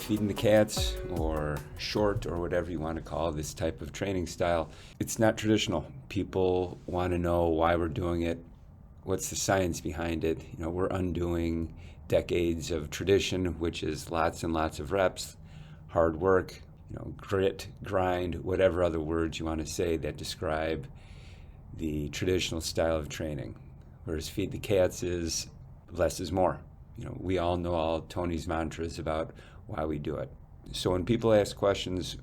feeding the cats or short or whatever you want to call this type of training style, it's not traditional. People want to know why we're doing it. What's the science behind it? We're undoing decades of tradition, which is lots and lots of reps, hard work, grit, grind, whatever other words you want to say that describe the traditional style of training. Whereas feed the cats is less is more. We all know all Tony's mantras about why we do it. So when people ask questions,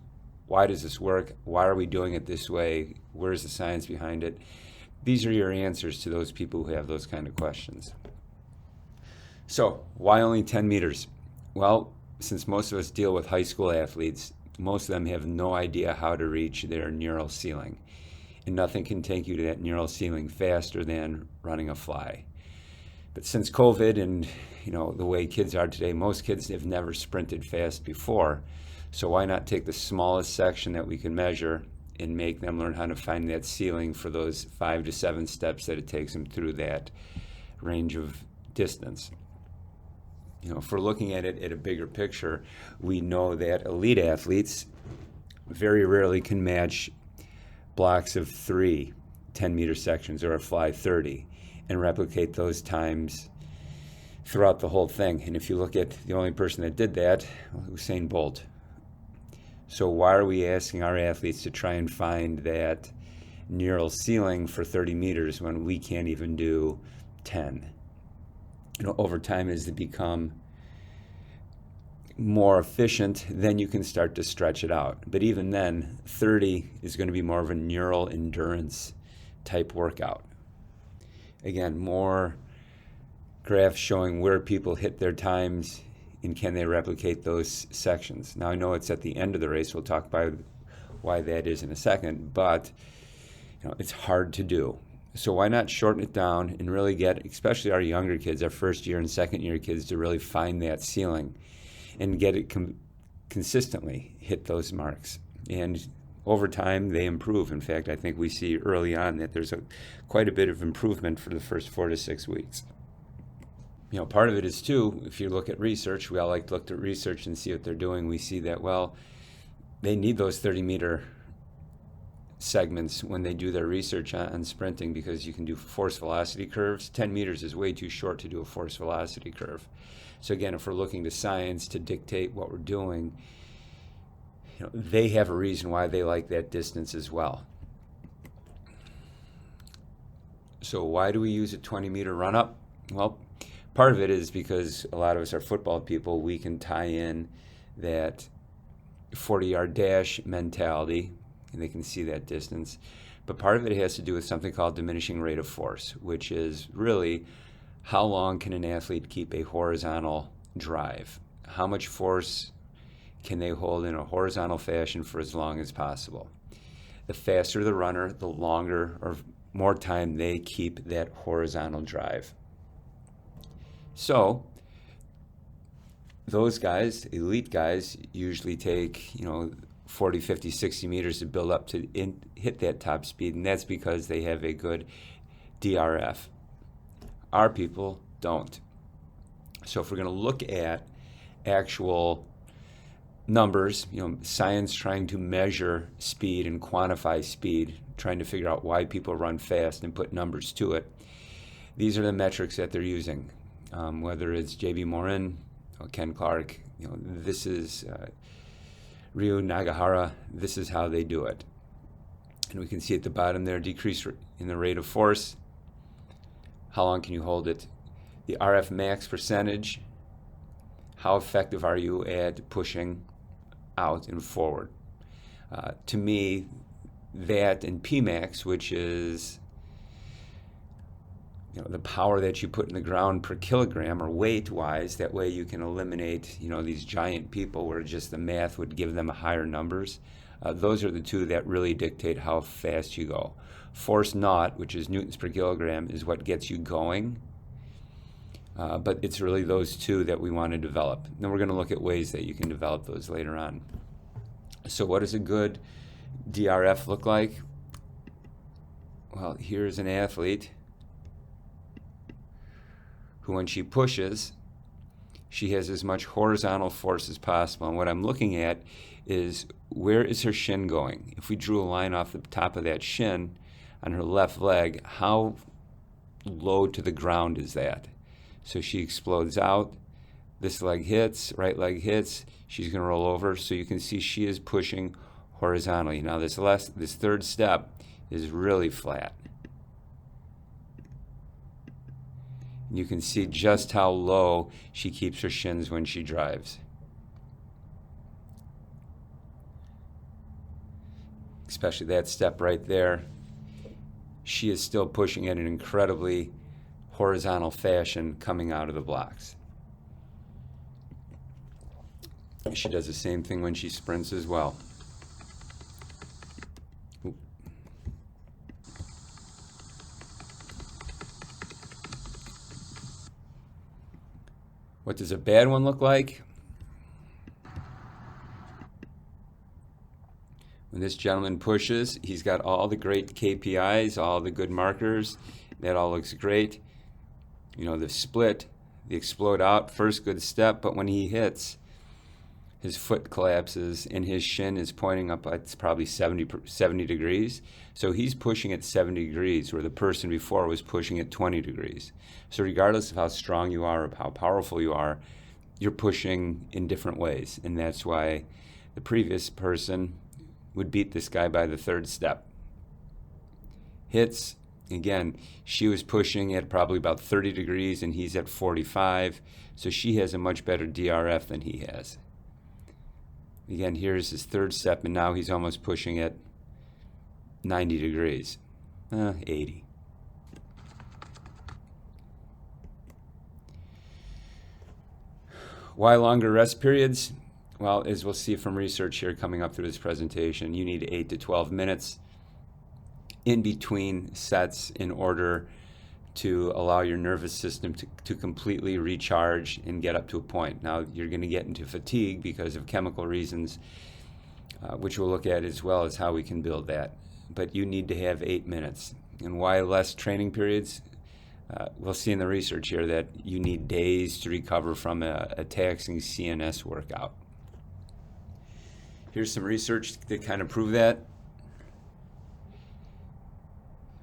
why does this work? Why are we doing it this way? Where's the science behind it? These are your answers to those people who have those kind of questions. So why only 10 meters? Well, since most of us deal with high school athletes, most of them have no idea how to reach their neural ceiling. And nothing can take you to that neural ceiling faster than running a fly. But since COVID and the way kids are today, most kids have never sprinted fast before. So why not take the smallest section that we can measure and make them learn how to find that ceiling for those 5 to 7 steps that it takes them through that range of distance. If we're looking at it at a bigger picture, we know that elite athletes very rarely can match blocks of 3 10-meter sections or a fly 30 and replicate those times throughout the whole thing. And if you look at the only person that did that, Usain Bolt. So why are we asking our athletes to try and find that neural ceiling for 30 meters when we can't even do 10? Over time, as they become more efficient, then you can start to stretch it out. But even then, 30 is going to be more of a neural endurance type workout. Again, more graphs showing where people hit their times and can they replicate those sections. Now, I know it's at the end of the race. We'll talk about why that is in a second, but it's hard to do. So why not shorten it down and really get, especially our younger kids, our first year and second year kids, to really find that ceiling and get it consistently hit those marks. And over time, they improve. In fact, I think we see early on that there's quite a bit of improvement for the first 4 to 6 weeks. Part of it is, too, if you look at research, we all like to look at research and see what they're doing. We see that, they need those 30-meter segments when they do their research on sprinting because you can do force velocity curves. 10 meters is way too short to do a force velocity curve. So again, if we're looking to science to dictate what we're doing, they have a reason why they like that distance as well. So why do we use a 20-meter run-up? Well, part of it is because a lot of us are football people. We can tie in that 40-yard dash mentality, and they can see that distance. But part of it has to do with something called diminishing rate of force, which is really how long can an athlete keep a horizontal drive? How much force can they hold in a horizontal fashion for as long as possible? The faster the runner, the longer or more time they keep that horizontal drive. So those guys, elite guys, usually take 40, 50, 60 meters to build up to hit that top speed, and that's because they have a good DRF. Our people don't. So if we're going to look at actual numbers, science trying to measure speed and quantify speed, trying to figure out why people run fast and put numbers to it, these are the metrics that they're using. Whether it's J.B. Morin, Ken Clark, this is Ryu Nagahara, this is how they do it. And we can see at the bottom there, decrease in the rate of force. How long can you hold it? The RF max percentage, how effective are you at pushing out and forward? To me, that and Pmax, which is the power that you put in the ground per kilogram or weight-wise, that way you can eliminate, these giant people where just the math would give them higher numbers. Those are the two that really dictate how fast you go. Force naught, which is newtons per kilogram, is what gets you going. But it's really those two that we want to develop. Then we're going to look at ways that you can develop those later on. So what does a good DRF look like? Well, here's an athlete who, when she pushes, she has as much horizontal force as possible. And what I'm looking at is, where is her shin going? If we drew a line off the top of that shin on her left leg, how low to the ground is that? So she explodes out, this leg hits, right leg hits, she's going to roll over. So you can see she is pushing horizontally. Now this third step is really flat. You can see just how low she keeps her shins when she drives. Especially that step right there. She is still pushing in an incredibly horizontal fashion coming out of the blocks. She does the same thing when she sprints as well. What does a bad one look like? When this gentleman pushes, he's got all the great KPIs, all the good markers. That all looks great. You know, the split, the explode out, first good step, but when he hits, his foot collapses and his shin is pointing up. It's probably 70 degrees. So he's pushing at 70 degrees, where the person before was pushing at 20 degrees. So regardless of how strong you are or how powerful you are, you're pushing in different ways. And that's why the previous person would beat this guy by the third step. Hits, again, she was pushing at probably about 30 degrees and he's at 45. So she has a much better DRF than he has. Again, here's his third step, and now he's almost pushing at 90 degrees, 80. Why longer rest periods? Well, as we'll see from research here coming up through this presentation, you need 8 to 12 minutes in between sets in order to allow your nervous system to completely recharge and get up to a point. Now, you're going to get into fatigue because of chemical reasons, which we'll look at, as well as how we can build that. But you need to have 8 minutes. And why less training periods? We'll see in the research here that you need days to recover from a taxing CNS workout. Here's some research that kind of prove that.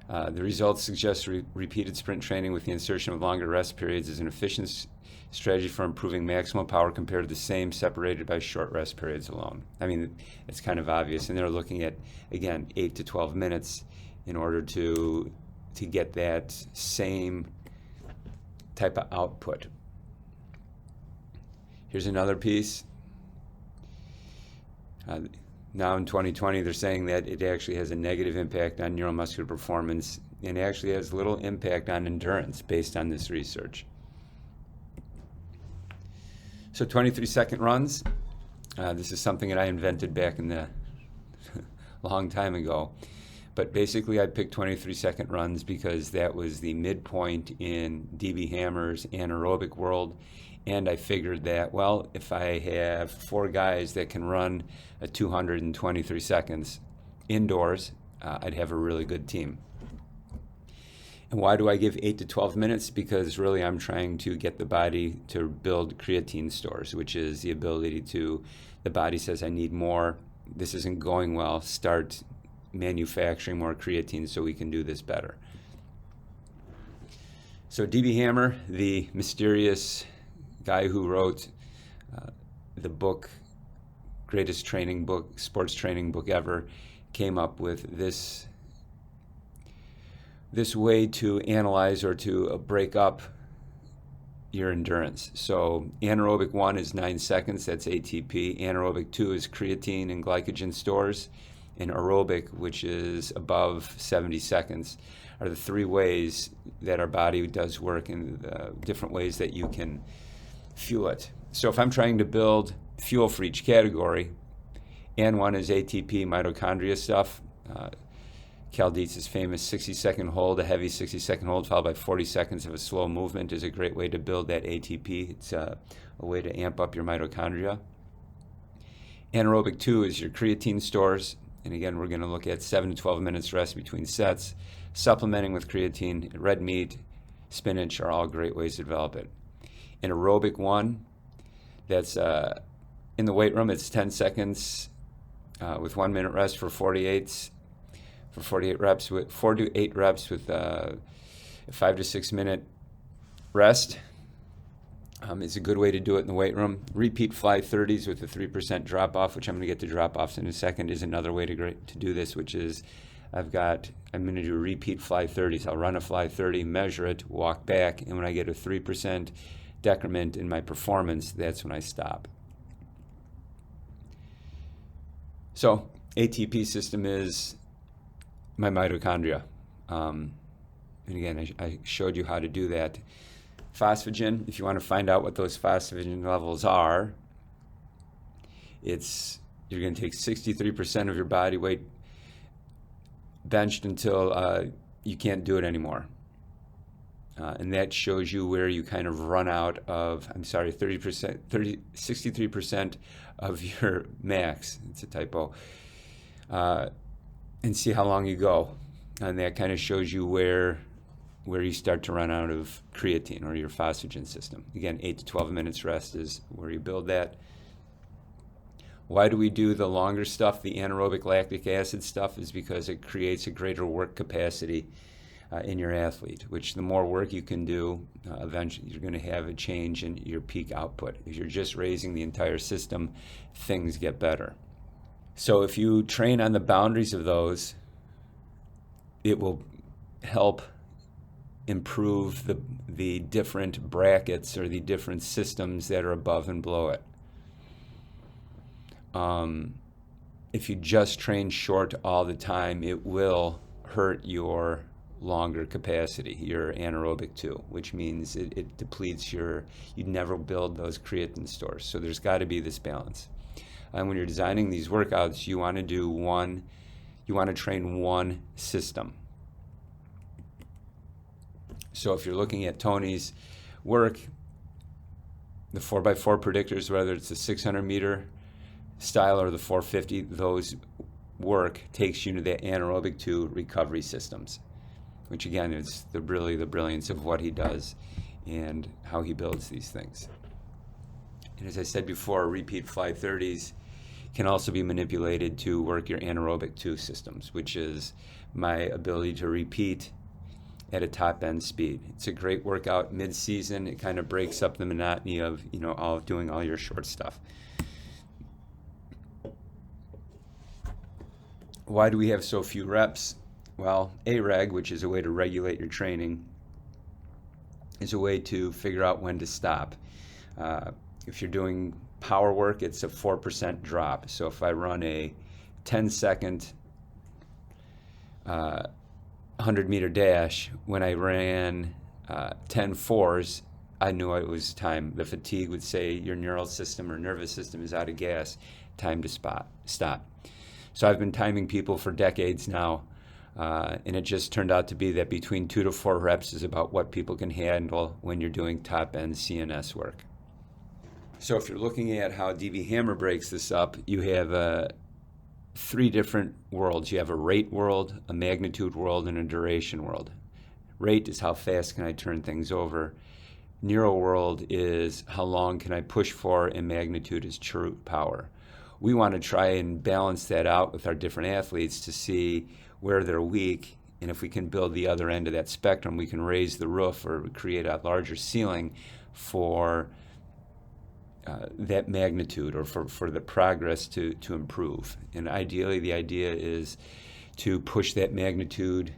The results suggest repeated sprint training with the insertion of longer rest periods is an efficient strategy for improving maximal power compared to the same separated by short rest periods alone. I mean, it's kind of obvious, and they're looking at, again, 8 to 12 minutes in order to get that same type of output. Here's another piece. Now in 2020, they're saying that it actually has a negative impact on neuromuscular performance and actually has little impact on endurance based on this research. So 23-second runs. This is something that I invented back in the long time ago. But basically, I picked 23-second runs because that was the midpoint in DB Hammer's anaerobic world. And I figured that, well, if I have 4 guys that can run a 223 seconds indoors, I'd have a really good team. And why do I give 8 to 12 minutes? Because really I'm trying to get the body to build creatine stores, which is the ability to, the body says, I need more, this isn't going well, start manufacturing more creatine so we can do this better. So DB Hammer, the mysterious guy who wrote the book, greatest training book, sports training book ever, came up with this way to analyze or to break up your endurance. So anaerobic 1 is 9 seconds, that's ATP. Anaerobic 2 is creatine and glycogen stores. And aerobic, which is above 70 seconds, are the 3 ways that our body does work, and different ways that you can fuel it. So if I'm trying to build fuel for each category, and one is ATP mitochondria stuff, Cal Dietz's famous 60-second hold, a heavy 60-second hold followed by 40 seconds of a slow movement is a great way to build that ATP. It's a way to amp up your mitochondria. Anaerobic 2 is your creatine stores. And again, we're going to look at 7 to 12 minutes rest between sets. Supplementing with creatine, red meat, spinach are all great ways to develop it. In aerobic 1, That's in the weight room. It's 10 seconds with 1 minute rest for 48 reps, with 4 to 8 reps with a 5 to 6 minute rest. It's a good way to do it in the weight room. Repeat fly 30s with a 3% drop off, which I'm going to get to drop offs in a second, is another way to do this, which is I'm going to do repeat fly 30s. I'll run a fly 30, measure it, walk back, and when I get a 3% decrement in my performance, that's when I stop. So ATP system is my mitochondria. And again, I showed you how to do that. Phosphagen, if you want to find out what those phosphagen levels are, you're going to take 63% of your body weight benched until you can't do it anymore. And that shows you where you kind of run out of, 63% of your max. It's a typo. And see how long you go. And that kind of shows you where you start to run out of creatine or your phosphagen system. Again, 8 to 12 minutes rest is where you build that. Why do we do the longer stuff, the anaerobic lactic acid stuff? Is because it creates a greater work capacity in your athlete, which the more work you can do, eventually you're going to have a change in your peak output. If you're just raising the entire system, things get better. So if you train on the boundaries of those, it will help improve the different brackets or the different systems that are above and below it. If you just train short all the time, it will hurt your longer capacity, your anaerobic too, which means it depletes you'd never build those creatine stores. So there's got to be this balance. And when you're designing these workouts, you want to train one system. So if you're looking at Tony's work, the 4x4 predictors, whether it's the 600 meter style or the 450, those work takes you to the anaerobic 2 recovery systems, which again is the brilliance of what he does and how he builds these things. And as I said before, repeat fly 30s can also be manipulated to work your anaerobic 2 systems, which is my ability to repeat at a top end speed. It's a great workout mid-season. It kind of breaks up the monotony of doing all your short stuff. Why do we have so few reps? Well, AREG, which is a way to regulate your training, is a way to figure out when to stop. If you're doing power work, it's a 4% drop. So if I run a 10-second 100-meter dash, when I ran 10 fours, I knew it was time. The fatigue would say your neural system or nervous system is out of gas, time to stop. So I've been timing people for decades now, and it just turned out to be that between 2 to 4 reps is about what people can handle when you're doing top-end CNS work. So if you're looking at how DB Hammer breaks this up, you have 3 different worlds. You have a rate world, a magnitude world, and a duration world. Rate is how fast can I turn things over. Neural world is how long can I push for, and magnitude is true power. We want to try and balance that out with our different athletes to see where they're weak, and if we can build the other end of that spectrum, we can raise the roof or create a larger ceiling for that magnitude or for the progress to improve. And ideally, the idea is to push that magnitude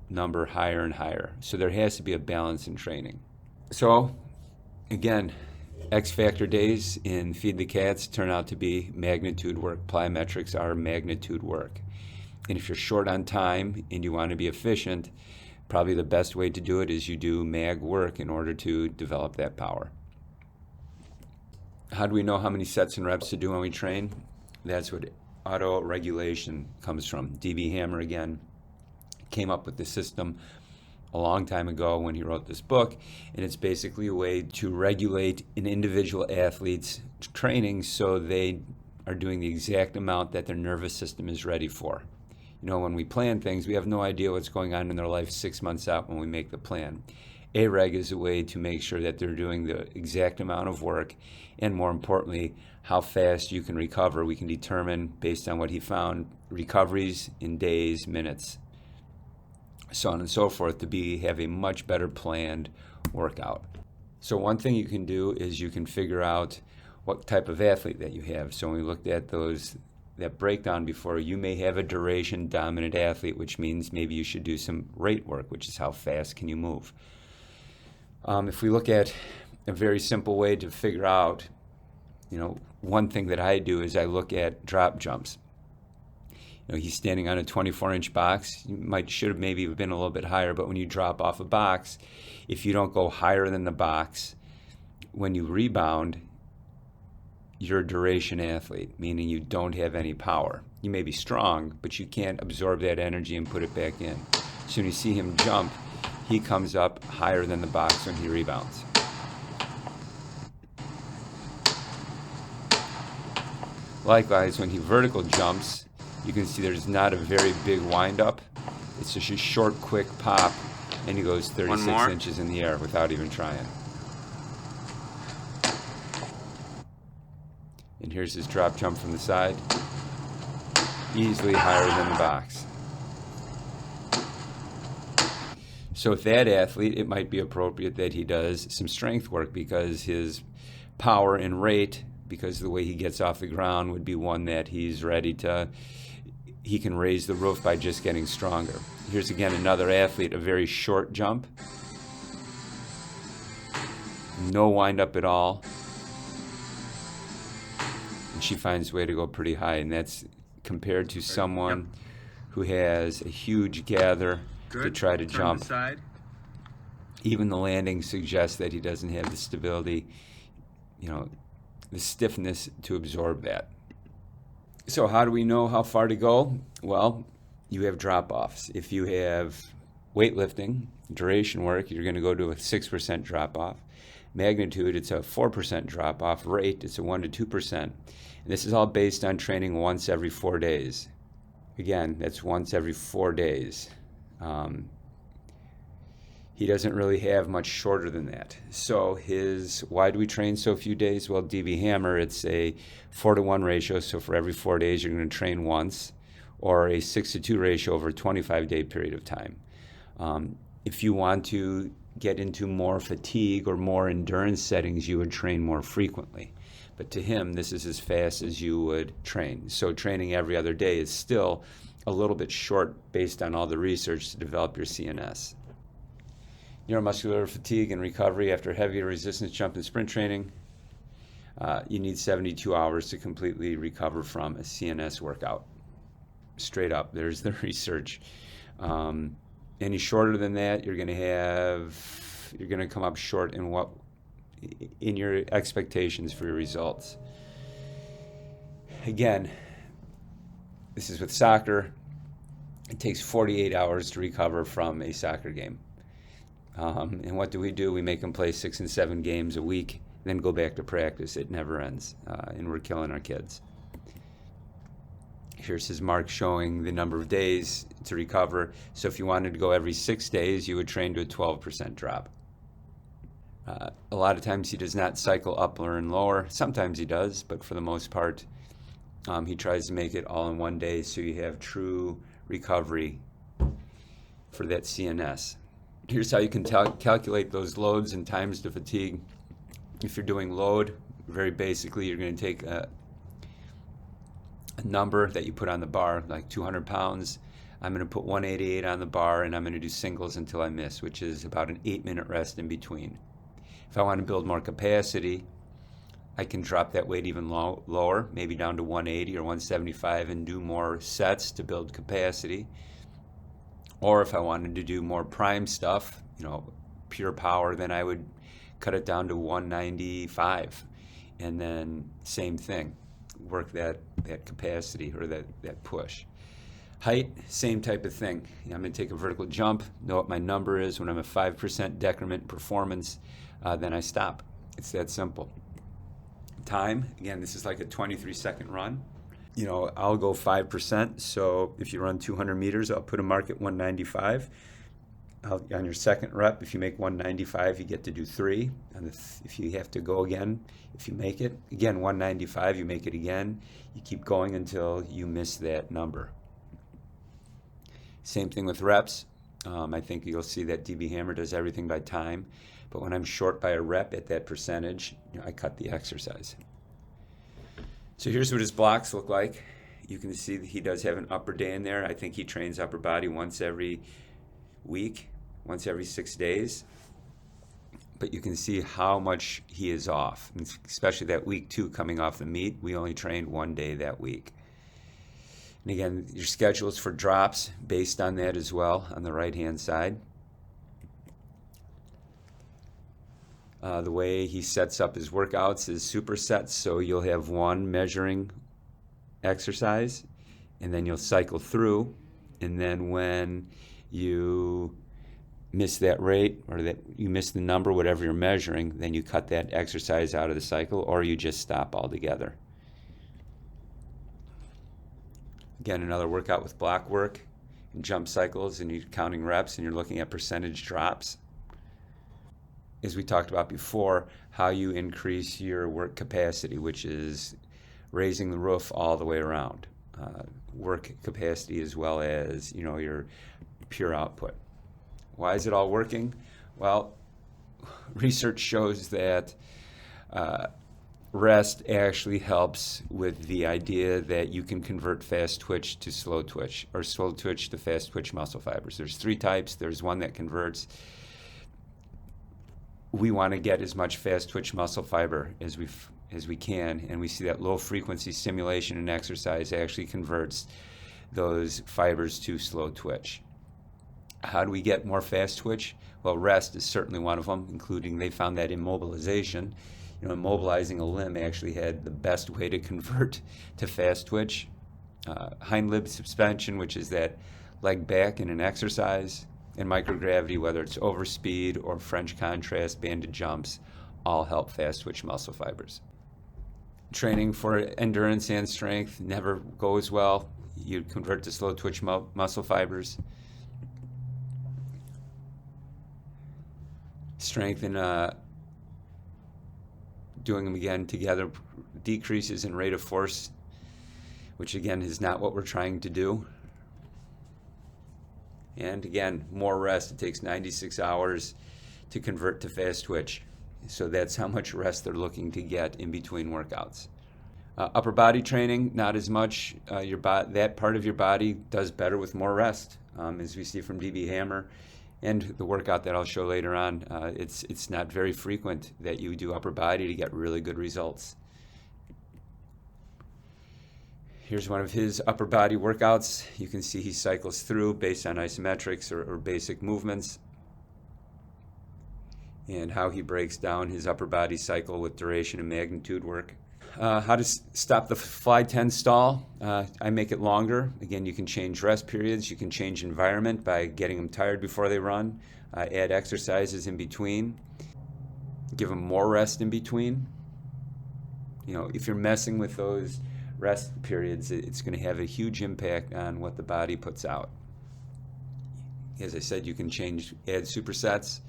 number higher and higher. So there has to be a balance in training. So again, X Factor days in Feed the Cats turn out to be magnitude work. Plyometrics are magnitude work. And if you're short on time and you want to be efficient, probably the best way to do it is you do mag work in order to develop that power. How do we know how many sets and reps to do when we train? That's what auto-regulation comes from. DB Hammer, again, came up with the system a long time ago when he wrote this book, and it's basically a way to regulate an individual athlete's training so they are doing the exact amount that their nervous system is ready for. When we plan things, we have no idea what's going on in their life 6 months out when we make the plan. AREG is a way to make sure that they're doing the exact amount of work, and more importantly, how fast you can recover. We can determine, based on what he found, recoveries in days, minutes, so on and so forth, to have a much better planned workout. So one thing you can do is you can figure out what type of athlete that you have. So when we looked at that breakdown before, you may have a duration dominant athlete, which means maybe you should do some rate work, which is how fast can you move. If we look at a very simple way to figure out, one thing that I do is I look at drop jumps. He's standing on a 24-inch box. You should have maybe been a little bit higher, but when you drop off a box, if you don't go higher than the box, when you rebound, you're a duration athlete, meaning you don't have any power. You may be strong, but you can't absorb that energy and put it back in. So when you see him jump, he comes up higher than the box when he rebounds. Likewise, when he vertical jumps, you can see there's not a very big wind-up. It's just a short, quick pop, and he goes 36 inches in the air without even trying. And here's his drop jump from the side, easily higher than the box. So with that athlete, it might be appropriate that he does some strength work, because his power and rate, because of the way he gets off the ground, would be one that he can raise the roof by just getting stronger. Here's again another athlete, a very short jump. No wind up at all. And she finds a way to go pretty high, and that's compared to someone who has a huge gather to try to jump. Even the landing suggests that he doesn't have the stability, the stiffness to absorb that. So how do we know how far to go? Well, you have drop-offs. If you have weightlifting, duration work, you're going to go to a 6% drop-off. Magnitude, it's a 4% drop-off. Rate, it's a 1 to 2%. And this is all based on training once every 4 days. Again, that's once every 4 days. He doesn't really have much shorter than that. So why do we train so few days? Well, DB Hammer, it's a 4-to-1 ratio. So for every 4 days, you're going to train once, or a 6-to-2 ratio over a 25-day period of time. If you want to get into more fatigue or more endurance settings, you would train more frequently. But to him, this is as fast as you would train. So training every other day is still a little bit short based on all the research to develop your CNS. Neuromuscular fatigue and recovery after heavy resistance jump and sprint training. You need 72 hours to completely recover from a CNS workout. Straight up, there's the research. Any shorter than that, you're going to come up short in your expectations for your results. Again, this is with soccer. It takes 48 hours to recover from a soccer game. And what do? We make them play 6 and 7 games a week, then go back to practice. It never ends, and we're killing our kids. Here's his mark showing the number of days to recover. So if you wanted to go every 6 days, you would train to a 12% drop. A lot of times he does not cycle up or lower. Sometimes he does, but for the most part, he tries to make it all in one day, so you have true recovery for that CNS. Here's how you can calculate those loads and times to fatigue. If you're doing load, very basically, you're going to take a number that you put on the bar, like 200 pounds. I'm going to put 188 on the bar, and I'm going to do singles until I miss, which is about an 8-minute rest in between. If I want to build more capacity, I can drop that weight even lower, maybe down to 180 or 175, and do more sets to build capacity. Or if I wanted to do more prime stuff, pure power, then I would cut it down to 195. And then same thing, work that capacity or that push. Height, same type of thing. I'm going to take a vertical jump, know what my number is. When I'm at 5% decrement in performance, then I stop. It's that simple. Time, again, this is like a 23-second run. I'll go 5%. So if you run 200 meters, I'll put a mark at 195. On your second rep, if you make 195, you get to do 3. And if you have to go again, if you make it, again, 195, you make it again. You keep going until you miss that number. Same thing with reps. I think you'll see that DB Hammer does everything by time. But when I'm short by a rep at that percentage, I cut the exercise. So here's what his blocks look like. You can see that he does have an upper day in there. I think he trains upper body once every week, once every 6 days. But you can see how much he is off, and especially that week 2 coming off the meet. We only trained 1 day that week. And again, your schedules for drops based on that as well on the right-hand side. The way he sets up his workouts is supersets, so you'll have one measuring exercise, and then you'll cycle through, and then when you miss that rate or that you miss the number, whatever you're measuring, then you cut that exercise out of the cycle, or you just stop altogether. Again, another workout with block work and jump cycles, and you're counting reps and you're looking at percentage drops. As we talked about before, how you increase your work capacity, which is raising the roof all the way around. Work capacity as well as your pure output. Why is it all working? Well, research shows that rest actually helps with the idea that you can convert fast twitch to slow twitch, or slow twitch to fast twitch muscle fibers. There's 3 types. There's one that converts. We want to get as much fast twitch muscle fiber as we can, and we see that low frequency stimulation and exercise actually converts those fibers to slow twitch. How do we get more fast twitch? Well, rest is certainly one of them, including they found that immobilization. Immobilizing a limb actually had the best way to convert to fast twitch. Hind limb suspension, which is that leg back in an exercise, and microgravity, whether it's overspeed or French contrast, banded jumps, all help fast twitch muscle fibers. Training for endurance and strength never goes well. You convert to slow twitch muscle fibers. Strength and doing them again together decreases in rate of force, which again is not what we're trying to do. And again, more rest. It takes 96 hours to convert to fast twitch. So that's how much rest they're looking to get in between workouts. Upper body training, not as much. That part of your body does better with more rest, as we see from DB Hammer. And the workout that I'll show later on, it's not very frequent that you do upper body to get really good results. Here's one of his upper body workouts. You can see he cycles through based on isometrics or basic movements, and how he breaks down his upper body cycle with duration and magnitude work. How to stop the fly 10 stall. I make it longer. Again, you can change rest periods. You can change environment by getting them tired before they run. Add exercises in between. Give them more rest in between. If you're messing with those rest periods, it's going to have a huge impact on what the body puts out. As I said, you can add supersets.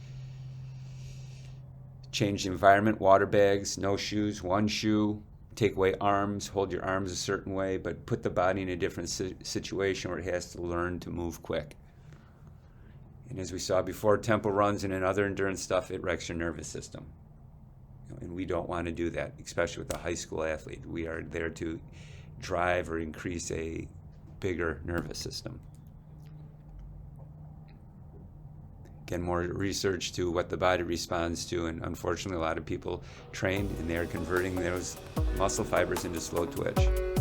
Change the environment, water bags, no shoes, one shoe. Take away arms, hold your arms a certain way, but put the body in a different situation where it has to learn to move quick. And as we saw before, tempo runs and in other endurance stuff, it wrecks your nervous system. And we don't want to do that, especially with a high school athlete. We are there to drive or increase a bigger nervous system. Again, more research to what the body responds to, and unfortunately a lot of people train and they're converting those muscle fibers into slow twitch.